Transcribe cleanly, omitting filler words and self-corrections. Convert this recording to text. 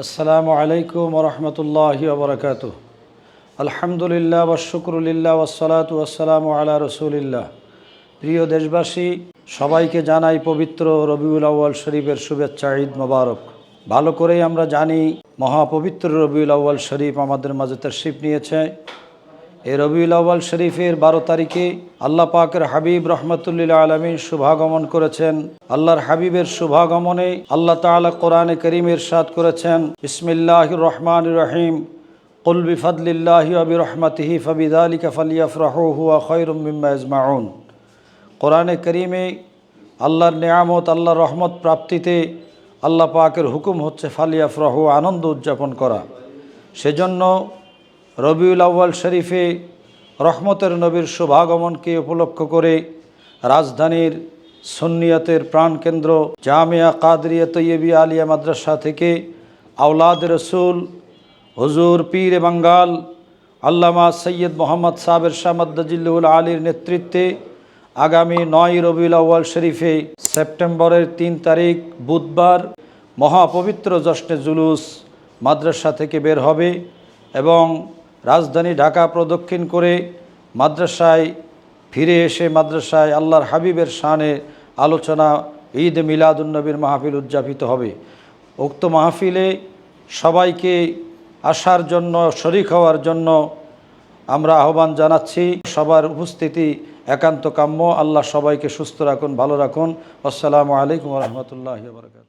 আসসালামু আলাইকুম ওয়া রাহমাতুল্লাহি ওয়া বারাকাতুহু। আলহামদুলিল্লাহ ওয়া শুকরুলিল্লাহ ওয়া সলাতু ওয়া সালামু আলা রাসূলিল্লাহ। প্রিয় দেশবাসী, সবাইকে জানাই পবিত্র রবিউল আউয়াল শরীফের শুভেচ্ছা, ঈদ মোবারক। ভালো করেই আমরা জানি মহাপবিত্র রবিউল আউয়াল শরীফ আমাদের মাঝে তাশরীফ নিয়েছে। এই রবিউল আউয়াল শরীফের 12 তারিখে আল্লাহ পাকের হাবিব রহমতুল্লিল আলমিন শুভাগমন করেছেন। আল্লাহর হাবিবের শুভাগমনে আল্লাহ তাআলা কোরআনে কারীমে ইরশাদ করেছেন, বিসমিল্লাহির রহমানির রহিম, কুল বিফাদলিল্লাহি ওয়া বিরহমাতিহি ফাবিযালিকা ফালইফরাহু হুয়া খায়রুম মিম্মা ইয়াজমাউন। কোরআনে কারীমে আল্লাহর নেয়ামত, আল্লাহর রহমত প্রাপ্তিতে আল্লাহ পাকের হুকুম হচ্ছে ফালইফরাহু, আনন্দ উদযাপন করা। সেজন্য রবিউল আউয়াল শরীফে রহমতের নবীর শুভাগমনকে উপলক্ষ করে রাজধানীর সুন্নিয়তের প্রাণকেন্দ্র জামিয়া কাদরিয়া তৈয়বিয়া আলিয়া মাদ্রাসা থেকে আওলাদ রসুল হুজুর পীর বাঙ্গাল আল্লামা সৈয়দ মোহাম্মদ সাবের শাহ মাদ্দাজিল্লুল আলীর নেতৃত্বে আগামী 9 রবিউল আউয়াল শরীফে সেপ্টেম্বরের 3 তারিখ বুধবার মহাপবিত্র জশ্নে জুলুস মাদ্রাসা থেকে বের হবে এবং রাজধানী ঢাকা প্রদক্ষিণ করে মাদ্রাসায় ফিরে এসে মাদ্রাসায় আল্লাহর হাবিবের শানে আলোচনা ঈদ মিলাদুন্নবীর মাহফিল উদযাপিত হবে। উক্ত মাহফিলে সবাইকে আসার জন্য, শরীক হওয়ার জন্য আমরা আহ্বান জানাচ্ছি। সবার উপস্থিতি একান্ত কাম্য। আল্লাহ সবাইকে সুস্থ রাখুন, ভালো রাখুন। আসসালামু আলাইকুম ওয়া রাহমাতুল্লাহি ওয়া বারাকাতুহু।